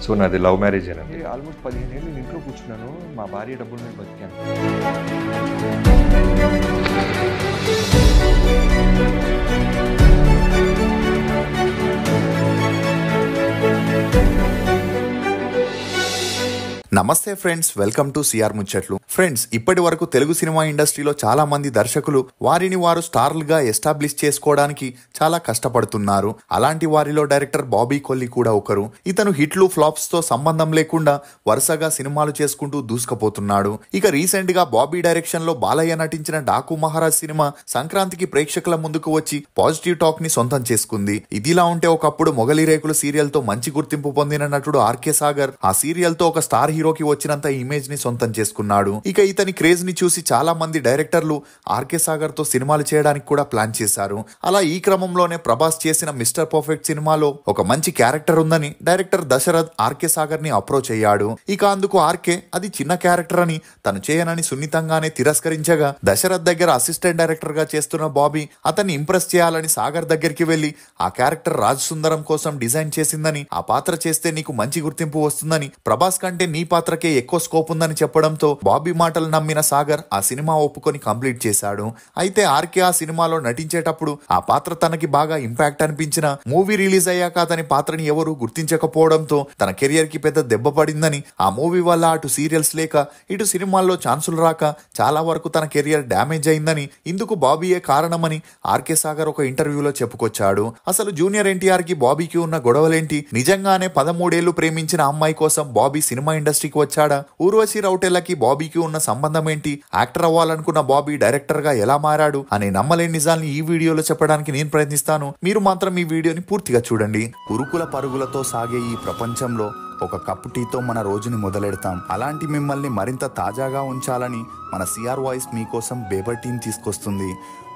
So నాది love మ్యారేజేనండి. Almost 15 ఏళ్ళు నేను ఇంట్లో కూర్చున్నాను. మా భార్య డబ్బుల మీద బతికాను. నమస్తే ఫ్రెండ్స్, వెల్కమ్ టు సిఆర్ ముచ్చట్లు. ఫ్రెండ్స్, ఇప్పటి వరకు తెలుగు సినిమా ఇండస్ట్రీలో చాలా మంది దర్శకులు వారిని వారు స్టార్లుగా ఎస్టాబ్లిష్ చేసుకోవడానికి చాలా కష్టపడుతున్నారు. అలాంటి వారిలో డైరెక్టర్ బాబీ కొల్లి కూడా ఒకరు. ఇతను హిట్లు ఫ్లాప్స్ తో సంబంధం లేకుండా వరుసగా సినిమాలు చేసుకుంటూ దూసుకుపోతున్నాడు. ఇక రీసెంట్ గా బాబీ డైరెక్షన్ లో బాలయ్య నటించిన డాకు మహారాజ్ సినిమా సంక్రాంతికి ప్రేక్షకుల ముందుకు వచ్చి పాజిటివ్ టాక్ ని సొంతం చేసుకుంది. ఇదిలా ఉంటే ఒకప్పుడు మొగలి రేకులు సీరియల్ తో మంచి గుర్తింపు పొందిన నటుడు ఆర్కే సాగర్ ఆ సీరియల్ తో ఒక స్టార్ హీరోకి వచ్చినంత ఇమేజ్ ని సొంతం చేసుకున్నాడు. ఇక ఇతని క్రేజ్ ని చూసి చాలా మంది డైరెక్టర్లు ఆర్కే సాగర్ తో సినిమాలు చేయడానికి కూడా ప్లాన్ చేశారు. అలా ఈ క్రమంలోనే ప్రభాస్ చేసిన మిస్టర్ పర్ఫెక్ట్ సినిమాలో ఒక మంచి క్యారెక్టర్ ఉందని డైరెక్టర్ దశరథ్ ఆర్కే సాగర్ ని అప్రోచ్ అయ్యాడు. ఇక అందుకు ఆర్కే అది చిన్న క్యారెక్టర్ అని తను చేయనని సున్నితంగానే తిరస్కరించగా దశరథ్ దగ్గర అసిస్టెంట్ డైరెక్టర్ గా చేస్తున్న బాబీ అతన్ని ఇంప్రెస్ చేయాలని సాగర్ దగ్గరికి వెళ్లి ఆ క్యారెక్టర్ రాజ్ సుందరం కోసం డిజైన్ చేసిందని, ఆ పాత్ర చేస్తే నీకు మంచి గుర్తింపు వస్తుందని, ప్రభాస్ కంటే నీ పాత్రకే ఎక్కువ స్కోప్ ఉందని చెప్పడంతో బాబీ మాటలు నమ్మిన సాగర్ ఆ సినిమా ఒప్పుకొని కంప్లీట్ చేశాడు. అయితే ఆర్కే ఆ సినిమాలో నటించేటప్పుడు ఆ పాత్ర తనకి బాగా ఇంపాక్ట్ అనిపించిన మూవీ రిలీజ్ అయ్యాక అతని పాత్రని ఎవరు గుర్తించకపోవడంతో తన కెరియర్ కి పెద్ద దెబ్బ పడిందని, ఆ మూవీ వల్ల అటు సీరియల్స్ లేక ఇటు సినిమాల్లో ఛాన్సులు రాక చాలా వరకు తన కెరియర్ డ్యామేజ్ అయిందని, ఇందుకు బాబీయే కారణమని ఆర్కే సాగర్ ఒక ఇంటర్వ్యూలో చెప్పుకొచ్చాడు. అసలు జూనియర్ ఎన్టీఆర్ కి బాబీకి ఉన్న గొడవలేంటి? నిజంగానే 13 ఏళ్లు ప్రేమించిన అమ్మాయి కోసం బాబీ సినిమా ఇండస్ట్రీకి వచ్చాడా? ఊర్వశి రౌటెలకి బాబీకి ఉన్న సంబంధం ఏంటి? యాక్టర్ అవ్వాలనుకున్న బాబీ డైరెక్టర్ గా ఎలా మారాడు అనే నమ్మలేని నిజాల్ని ఈ వీడియోలో చెప్పడానికి నేను ప్రయత్నిస్తాను. మీరు మాత్రం ఈ వీడియోని పూర్తిగా చూడండి. ఉరుకుల పరుగులతో సాగే ఈ ప్రపంచంలో ఒక కప్పు టీతో మన రోజుని మొదలెడతాం. అలాంటి మిమ్మల్ని మరింత తాజాగా ఉంచాలని మన సిఆర్ వాయిస్ మీకోసం బేబర్ టీని తీసుకొస్తుంది.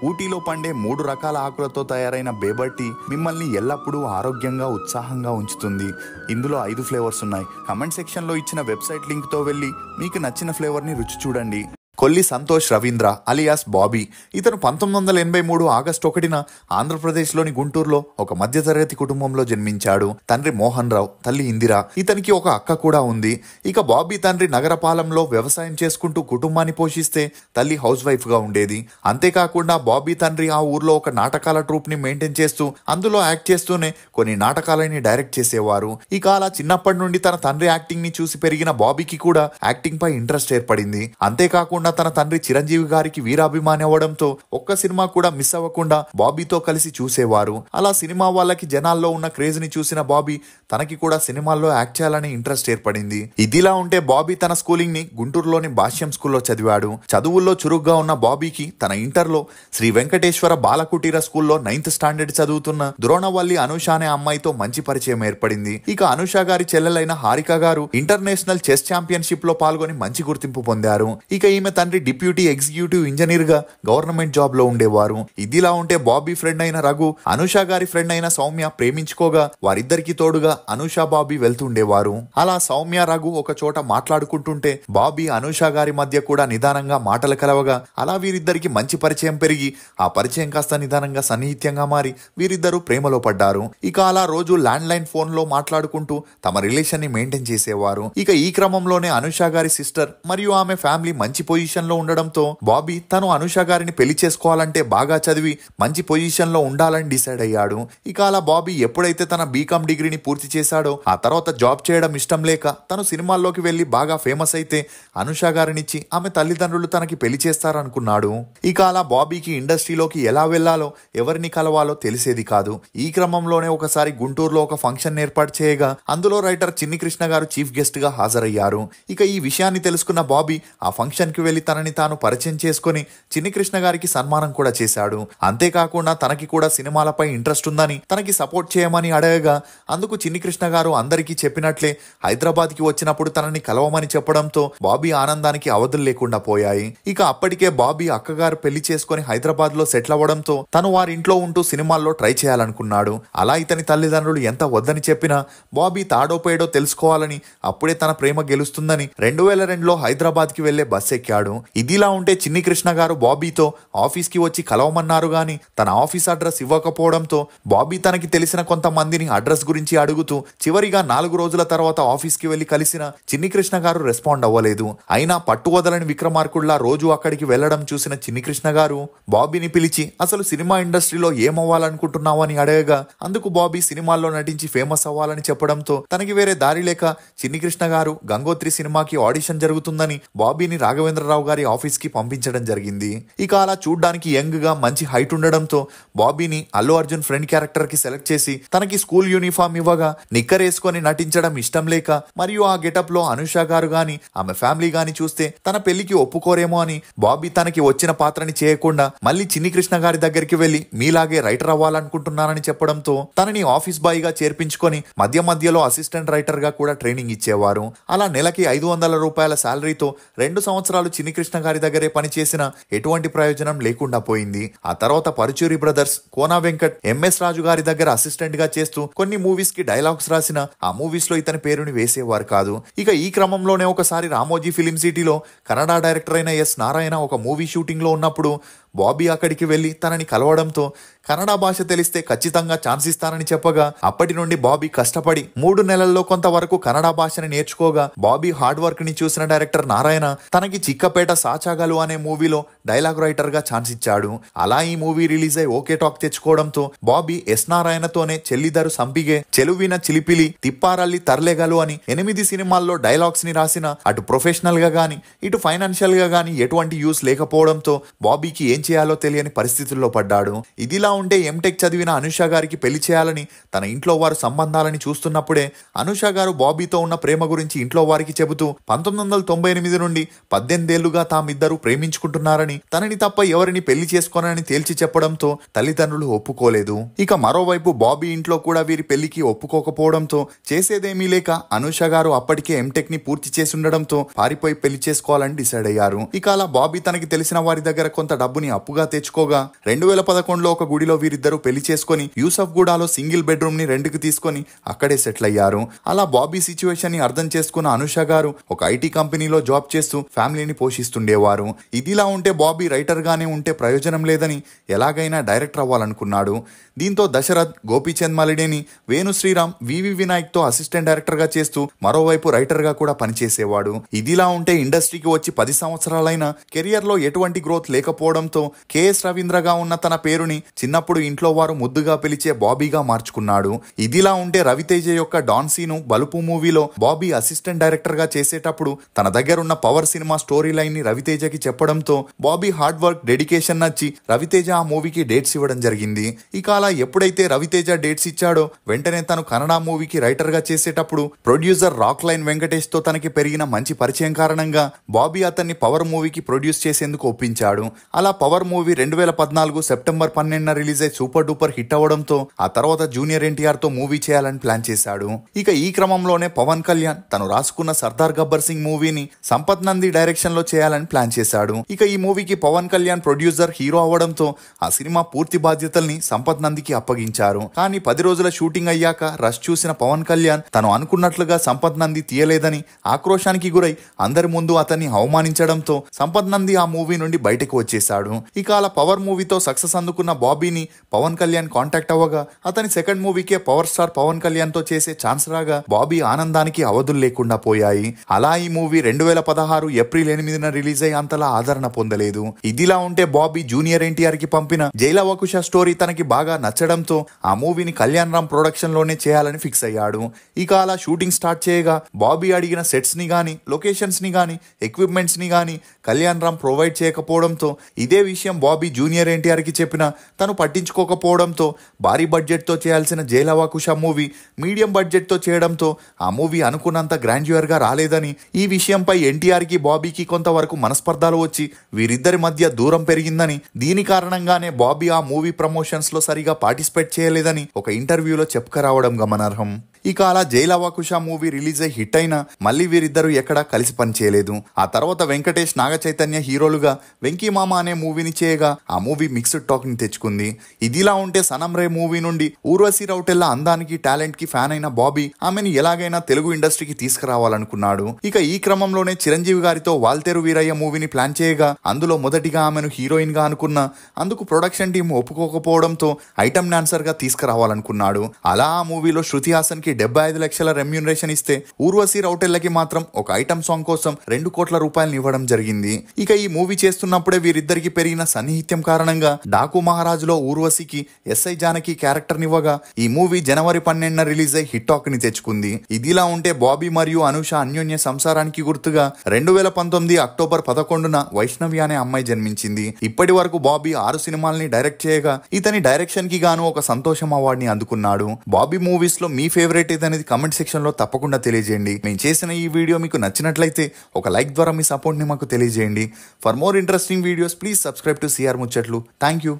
ఊటీలో పండే 3 రకాల ఆకులతో తయారైన బేబర్ టీ మిమ్మల్ని ఎల్లప్పుడూ ఆరోగ్యంగా, ఉత్సాహంగా ఉంచుతుంది. ఇందులో 5 ఫ్లేవర్స్ ఉన్నాయి. కమెంట్ సెక్షన్ లో ఇచ్చిన వెబ్సైట్ లింక్ తో వెళ్ళి మీకు నచ్చిన ఫ్లేవర్ ని రుచి చూడండి. కొల్లి సంతోష్ రవీంద్ర అలియాస్ బాబీ. ఇతను 1983 ఆగస్టు 1న ఆంధ్రప్రదేశ్లోని గుంటూరులో ఒక మధ్యతరగతి కుటుంబంలో జన్మించాడు. తండ్రి మోహన్ రావు, తల్లి ఇందిరా. ఇతనికి ఒక అక్క కూడా ఉంది. ఇక బాబీ తండ్రి నగరపాలెంలో వ్యవసాయం చేసుకుంటూ కుటుంబాన్ని పోషిస్తే తల్లి హౌస్ వైఫ్ గా ఉండేది. అంతేకాకుండా బాబీ తండ్రి ఆ ఊర్లో ఒక నాటకాల ట్రూప్ ని మెయింటైన్ చేస్తూ అందులో యాక్ట్ చేస్తూనే కొన్ని నాటకాలని డైరెక్ట్ చేసేవారు. ఇక అలా చిన్నప్పటి నుండి తన తండ్రి యాక్టింగ్ ని చూసి పెరిగిన బాబీకి కూడా యాక్టింగ్ పై ఇంట్రెస్ట్ ఏర్పడింది. అంతేకాకుండా తన తండ్రి చిరంజీవి గారికి వీరాభిమాని అవ్వడంతో ఒక్క సినిమా కూడా మిస్ అవ్వకుండా బాబీతో కలిసి చూసేవారు. అలా సినిమా వాళ్ళకి జనాల్లో ఉన్న క్రేజ్ ని చూసిన బాబీ తనకి కూడా సినిమాల్లో యాక్ట్ చేయాలని ఇంట్రెస్ట్ ఏర్పడింది. ఇదిలా ఉంటే బాబీ తన స్కూలింగ్ ని గుంటూరులోని భాష్యం స్కూల్లో చదివాడు. చదువుల్లో చురుగ్గా ఉన్న బాబీకి తన ఇంటర్లో శ్రీ వెంకటేశ్వర బాలకుటీర స్కూల్లో 9th స్టాండర్డ్ చదువుతున్న ద్రోణవల్లి అనూష అనే అమ్మాయితో మంచి పరిచయం ఏర్పడింది. ఇక అనూష గారి చెల్లెలైన హారిక గారు ఇంటర్నేషనల్ చెస్ ఛాంపియన్షిప్ లో పాల్గొని మంచి గుర్తింపు పొందారు. ఇక ఈమె తండ్రి డిప్యూటీ ఎగ్జిక్యూటివ్ ఇంజనీర్ గా గవర్నమెంట్ జాబ్ లో ఉండేవారు. ఇదిలా ఉంటే బాబీ ఫ్రెండ్ అయిన రఘు అనూష గారి ఫ్రెండ్ అయిన సౌమ్య ప్రేమించుకోగా వారిద్దరికి తోడుగా అనూష బాబీ వెళ్తుండేవారు. అలా సౌమ్య రఘు ఒక చోట మాట్లాడుకుంటుంటే బాబీ అనూష గారి మధ్య కూడా నిదానంగా మాటలు కలవగా అలా వీరిద్దరికి మంచి పరిచయం పెరిగి ఆ పరిచయం కాస్త నిదానంగా సన్నిహిత్యంగా మారి వీరిద్దరూ ప్రేమలో పడ్డారు. ఇక అలా రోజు ల్యాండ్ లైన్ ఫోన్ లో మాట్లాడుకుంటూ తమ రిలేషన్ ని మెయింటైన్ చేసేవారు. ఇక ఈ క్రమంలోనే అనూష గారి సిస్టర్ మరియు ఆమె ఫ్యామిలీ మంచి పొజిషన్ లో ఉండడంతో బాబీ తను అనూష గారిని పెళ్లి చేసుకోవాలంటే బాగా చదివి మంచి పొజిషన్ లో ఉండాలని డిసైడ్ అయ్యాడు. ఇక అలా బాబీ ఎప్పుడైతే తన బీకామ్ డిగ్రీని పూర్తి చేశాడో ఆ తర్వాత జాబ్ చేయడం ఇష్టం లేక తను సినిమాల్లోకి వెళ్లి బాగా ఫేమస్ అయితే అనూష గారినిచ్చి ఆమె తల్లిదండ్రులు తనకి పెళ్లి చేస్తారనుకున్నాడు. ఇక అలా బాబీకి ఇండస్ట్రీలోకి ఎలా వెళ్లాలో, ఎవరిని కలవాలో తెలిసేది కాదు. ఈ క్రమంలోనే ఒకసారి గుంటూరులో ఒక ఫంక్షన్ ఏర్పాటు చేయగా అందులో రైటర్ చిన్ని కృష్ణ గారు చీఫ్ గెస్ట్ గా హాజరయ్యారు. ఇక ఈ విషయాన్ని తెలుసుకున్న బాబీ ఆ ఫంక్షన్ కి వెళ్లి తనని తాను పరిచయం చేసుకుని చిన్ని కృష్ణ గారికి సన్మానం కూడా చేశాడు. అంతేకాకుండా తనకి కూడా సినిమాలపై ఇంట్రెస్ట్ ఉందని తనకి సపోర్ట్ చేయమని అడగగా అందుకు చిన్ని కృష్ణ గారు అందరికీ చెప్పినట్లే హైదరాబాద్ కి వచ్చినప్పుడు తనని కలవమని చెప్పడంతో బాబీ ఆనందానికి అవధులు లేకుండా పోయాయి. ఇక అప్పటికే బాబీ అక్కగారు పెళ్లి చేసుకుని హైదరాబాద్ లో సెటిల్ అవ్వడంతో తను వారింట్లో ఉంటూ సినిమాల్లో ట్రై చేయాలనుకున్నాడు. అలా ఇతని తల్లిదండ్రులు ఎంత వద్దని చెప్పినా బాబీ తాడో పేడో తెలుసుకోవాలని, అప్పుడే తన ప్రేమ గెలుస్తుందని 2002లో హైదరాబాద్ కి వెళ్లే బస్ ఎక్కాడు. వచ్చాడు. ఇదిలా ఉంటే చిన్ని కృష్ణ గారు బాబీతో ఆఫీస్ కి వచ్చి కలవమన్నారు గాని తన ఆఫీస్ అడ్రస్ ఇవ్వకపోవడంతో బాబీ తనకి తెలిసిన కొంతమందిని అడ్రస్ గురించి అడుగుతూ చివరిగా 4 రోజుల తర్వాత ఆఫీస్ కి వెళ్లి కలిసిన చిన్ని కృష్ణ గారు రెస్పాండ్ అవ్వలేదు. అయినా పట్టు వదలని విక్రమార్కుల్లా రోజు అక్కడికి వెళ్లడం చూసిన చిన్ని కృష్ణ గారు బాబీని పిలిచి అసలు సినిమా ఇండస్ట్రీలో ఏమవ్వాలనుకుంటున్నావు అని అడగగా అందుకు బాబీ సినిమాల్లో నటించి ఫేమస్ అవ్వాలని చెప్పడంతో తనకి వేరే దారి లేక చిన్ని కృష్ణ గారు గంగోత్రి సినిమాకి ఆడిషన్ జరుగుతుందని బాబీని రాఘవేంద్రరావు గారి ఆఫీస్ కి పంపించడం జరిగింది. ఇక అలా చూడ్డానికి యంగ్ గా మంచి హైట్ ఉండడంతో బాబీని అల్లు అర్జున్ ఫ్రెండ్ క్యారెక్టర్ కి సెలెక్ట్ చేసి తనకి స్కూల్ యూనిఫామ్ ఇవ్వగా నిక్కర్ వేసుకొని నటించడం ఇష్టం లేక మరియు ఆ గెటప్ లో అనుష గారు గాని ఆమె ఫ్యామిలీ గాని చూస్తే తన పెళ్లికి ఒప్పుకోరేమో అని బాబీ తనకి వచ్చిన పాత్రని చేయకుండా మళ్ళీ చిన్ని కృష్ణ గారి దగ్గరికి వెళ్లి మీలాగే రైటర్ అవ్వాలనుకుంటున్నానని చెప్పడంతో తనని ఆఫీస్ బాయ్ గా చేర్పించుకొని మధ్య మధ్యలో అసిస్టెంట్ రైటర్ గా కూడా ట్రైనింగ్ ఇచ్చేవారు. అలా నెలకి 500 రూపాయల శాలరీతో 2 సంవత్సరాలు చిన్ని కృష్ణ గారి దగ్గరే పనిచేసిన ఎటువంటి ప్రయోజనం లేకుండా పోయింది. ఆ తర్వాత పరుచూరి బ్రదర్స్, కోనా వెంకట్, ఎంఎస్ రాజు గారి దగ్గర అసిస్టెంట్ గా చేస్తూ కొన్ని మూవీస్ కి డైలాగ్స్ రాసిన ఆ మూవీస్ లో ఇతని పేరుని వేసేవారు కాదు. ఇక ఈ క్రమంలోనే ఒకసారి రామోజీ ఫిలిం సిటీలో కన్నడ డైరెక్టర్ అయిన ఎస్ నారాయణ ఒక మూవీ షూటింగ్ లో ఉన్నప్పుడు బాబీ అక్కడికి వెళ్లి తనని కలవడంతో కన్నడ భాష తెలిస్తే ఖచ్చితంగా ఛాన్స్ ఇస్తానని చెప్పగా అప్పటి నుండి బాబీ కష్టపడి 3 నెలల్లో కొంతవరకు కన్నడ భాషని నేర్చుకోగా బాబీ హార్డ్ వర్క్ ని చూసిన డైరెక్టర్ నారాయణ తనకి చిక్కపేట సాచాగలు అనే మూవీలో డైలాగ్ రైటర్ గా ఛాన్స్ ఇచ్చాడు. అలా ఈ మూవీ రిలీజ్ అయి okay talk తెచ్చుకోవడంతో Bobby yes నారాయణతోనే చెల్లిదరు సంపిగే, చెలువిన Chilipili, తిప్పారల్లి తర్లేగలు అని 8 సినిమాల్లో డైలాగ్స్ ని రాసిన అటు ప్రొఫెషనల్ గా గాని ఇటు ఫైనాన్షియల్ గా గాని ఎటువంటి యూస్ లేకపోవడంతో బాబీకి ఏం చేయాలో తెలియని పరిస్థితుల్లో పడ్డాడు. ఇదిలా ఉంటే ఎంటెక్ చదివిన అనుష గారికి పెళ్లి చేయాలని తన ఇంట్లో వారు సంబంధాలని చూస్తున్నప్పుడే అనుష గారు బాబీతో ఉన్న ప్రేమ గురించి ఇంట్లో వారికి చెబుతూ 1998 నుండి 18 ఏళ్లుగా తామిద్దరూ ప్రేమించుకుంటున్నారని తనని తప్ప ఎవరిని పెళ్లి చేసుకోనని తేల్చి చెప్పడంతో తల్లిదండ్రులు ఒప్పుకోలేదు. ఇక మరోవైపు బాబీ ఇంట్లో కూడా వీరి పెళ్లికి ఒప్పుకోకపోవడంతో చేసేదేమీ లేక అనుష గారు అప్పటికే ఎంటెక్ ని పూర్తి చేసి ఉండడంతో పారిపోయి పెళ్లి చేసుకోవాలని డిసైడ్ అయ్యారు. ఇక అలా బాబీ తనకి తెలిసిన వారి దగ్గర కొంత డబ్బుని అప్పుగా తెచ్చుకోగా 2011లో ఒక గుడిలో వీరిద్దరూ పెళ్లి చేసుకుని యూసఫ్ గూడాలో సింగిల్ బెడ్రూమ్ ని రెంట్కి తీసుకొని అక్కడే సెటిల్ అయ్యారు. అలా బాబీ సిచ్యువేషన్ ని అర్థం చేసుకున్న అనుష గారు ఒక ఐటీ కంపెనీలో జాబ్ చేస్తూ ఫ్యామిలీని పోషిస్తుండేవారు. ఇదిలా ఉంటే బాబీ రైటర్ గానే ఉంటే ప్రయోజనం లేదని ఎలాగైనా డైరెక్టర్ అవ్వాలనుకున్నాడు. దీంతో దశరథ్, గోపీచంద్ మలిడేని, వేణు శ్రీరామ్, వివి వినాయక్ తో అసిస్టెంట్ డైరెక్టర్ గా చేస్తూ మరోవైపు రైటర్ గా కూడా పనిచేసేవాడు. ఇదిలా ఉంటే ఇండస్ట్రీకి వచ్చి 10 సంవత్సరాలైన కెరియర్ లో ఎటువంటి గ్రోత్ లేకపోవడంతో కెఎస్ రవీంద్రగా ఉన్న తన పేరుని చిన్నప్పుడు ఇంట్లో వారు ముద్దుగా పిలిచే బాబీగా మార్చుకున్నాడు. ఇదిలా ఉంటే రవితేజ యొక్క డాన్సీను బలుపు మూవీలో బాబీ అసిస్టెంట్ డైరెక్టర్ గా చేసేటప్పుడు తన దగ్గర ఉన్న పవర్ సినిమా స్టోరీ లైన్ ని రవితేజకి చెప్పడంతో బాబీ హార్డ్ వర్క్, డెడికేషన్ నచ్చి రవితేజ ఆ మూవీకి డేట్స్ ఇవ్వడం జరిగింది. ఇక అలా ఎప్పుడైతే రవితేజ డేట్స్ ఇచ్చాడో వెంటనే తను కన్నడ మూవీకి రైటర్ గా చేసేటప్పుడు ప్రొడ్యూసర్ రాక్ లైన్ వెంకటేష్ తో తనకి పెరిగిన మంచి పరిచయం కారణంగా బాబీ అతన్ని పవర్ మూవీకి ప్రొడ్యూస్ చేసేందుకు ఒప్పించాడు. అలా పవర్ మూవీ 2014 సెప్టెంబర్ 12న రిలీజ్ అయి సూపర్ డూపర్ హిట్ అవ్వడంతో ఆ తర్వాత జూనియర్ ఎన్టీఆర్ తో మూవీ చేయాలని ప్లాన్ చేశాడు. ఇక ఈ క్రమంలోనే పవన్ కళ్యాణ్ తను రాసుకున్న సర్దార్ గబ్బర్ సింగ్ మూవీని సంపత్ నంది డైరెక్షన్ లో చేయాలని ప్లాన్ చేశాడు. ఇక ఈ మూవీకి పవన్ కళ్యాణ్ ప్రొడ్యూసర్, హీరో అవ్వడంతో ఆ సినిమా పూర్తి బాధ్యతల్ని సంపత్ నందికి అప్పగించారు. కానీ 10 రోజుల షూటింగ్ అయ్యాక రష్ చూసిన పవన్ కళ్యాణ్ తను అనుకున్నట్లుగా సంపత్ నంది తీయలేదని ఆక్రోశానికి గురై అందరి ముందు అతన్ని అవమానించడంతో సంపత్ నంది ఆ మూవీ నుండి బయటకు వచ్చేశాడు. ఇక అలా పవర్ మూవీతో సక్సెస్ అందుకున్న బాబీని పవన్ కళ్యాణ్ కాంటాక్ట్ అవ్వగా అతని సెకండ్ మూవీకే పవర్ స్టార్ పవన్ కళ్యాణ్ తో చేసే ఛాన్స్ రాగా బాబీ ఆనందానికి అవధులు లేకుండా పోయాయి. అలా ఈ మూవీ 2016 ఏప్రిల్ 8న రిలీజ్ అయ్యి అంతలా ఆదరణ పొందలేదు. ఇదిలా ఉంటే బాబీ జూనియర్ ఎన్టీఆర్ కి పంపిన జైలవకుశ స్టోరీ తనకి బాగా నచ్చడంతో ఆ మూవీని కళ్యాణ్ రామ్ ప్రొడక్షన్ లోనే చేయాలని ఫిక్స్ అయ్యాడు. ఇక అలా షూటింగ్ స్టార్ట్ చేయగా బాబీ అడిగిన సెట్స్ ని గానీ, లొకేషన్స్ ని గానీ, ఎక్విప్మెంట్స్ ని గానీ కళ్యాణ్ రామ్ ప్రొవైడ్ చేయకపోవడంతో ఇదే విషయం బాబీ జూనియర్ ఎన్టీఆర్ కి చెప్పినా తను పట్టించుకోకపోవడంతో భారీ బడ్జెట్ తో చేయాల్సిన జైలవకుశ మూవీ మీడియం బడ్జెట్ తో చేయడంతో ఆ మూవీ అనుకున్నంత గ్రాండ్యూర్ గా రాలేదని, ఈ విషయంపై ఎన్టీఆర్ కి బాబీకి కొంతవరకు మనస్పర్ధాలు వచ్చి వీరిద్దరి మధ్య దూరం పెరిగిందని, దీని కారణంగానే బాబీ ఆ మూవీ ప్రమోషన్స్ లో సరిగా పార్టిసిపేట్ చేయలేదని ఒక ఇంటర్వ్యూలో చెప్పుకరావడం గమనార్హం. ఇక అలా జైలవకుశ మూవీ రిలీజ్ అయి హిట్ అయినా మళ్ళీ వీరిద్దరూ ఎక్కడా కలిసి పనిచేయలేదు. ఆ తర్వాత వెంకటేష్ నాగ చైతన్య హీరోలుగా వెంకీ మామ అనే మూవీని చేయగా ఆ మూవీ మిక్స్డ్ టాక్ ని తెచ్చుకుంది. ఇదిలా ఉంటే సనం రే మూవీ నుండి ఊర్వశి రౌటెల్లా అందానికి టాలెంట్ కి ఫ్యాన్ అయిన బాబీ ఆమెను ఎలాగైనా తెలుగు ఇండస్ట్రీకి తీసుకురావాలనుకున్నాడు. ఇక ఈ క్రమంలోనే చిరంజీవి గారితో వాల్తేరు వీరయ్య మూవీని ప్లాన్ చేయగా అందులో మొదటిగా ఆమెను హీరోయిన్ గా అనుకున్న అందుకు ప్రొడక్షన్ టీం ఒప్పుకోకపోవడంతో ఐటమ్ డాన్సర్ గా తీసుకురావాలనుకున్నాడు. అలా ఆ మూవీలో శృతి హాసన్ కి 75 లక్షల రెమ్యూనరేషన్ ఇస్తే ఊర్వశి రౌటెల్లకి మాత్రం ఒక ఐటమ్ సాంగ్ కోసం 2 కోట్ల రూపాయలు ఇవ్వడం జరిగింది. ఇక ఈ మూవీ చేస్తున్నప్పుడే వీరిద్దరికి పెరిగిన సన్నిహిత్యం కారణంగా డాకు మహారాజులో ఊర్వశికి ఎస్ఐ జానకి క్యారెక్టర్ నివ్వగా ఈ మూవీ జనవరి 12న రిలీజ్ అయి హిట్ టాక్ ని తెచ్చుకుంది. ఇదిలా ఉంటే బాబీ మరియు అనూష అన్యోన్య సంసారానికి గుర్తుగా 2019 అక్టోబర్ 11న వైష్ణవి అనే అమ్మాయి జన్మించింది. ఇప్పటి వరకు బాబీ 6 సినిమాల్ని డైరెక్ట్ చేయగా ఇతని డైరెక్షన్ కి గాను ఒక సంతోషం అవార్డ్ ని అందుకున్నాడు. బాబీ మూవీస్ లో మీ ఫేవరెట్ ఏదనేది కమెంట్ సెక్షన్ లో తప్పకుండా తెలియజేయండి. మేము చేసిన ఈ వీడియో మీకు నచ్చినట్లయితే ఒక లైక్ ద్వారా మీ సపోర్ట్ ని మాకు తెలియజేయండి. For more interesting videos please subscribe to CR ముచ్చట్లు. Thank you.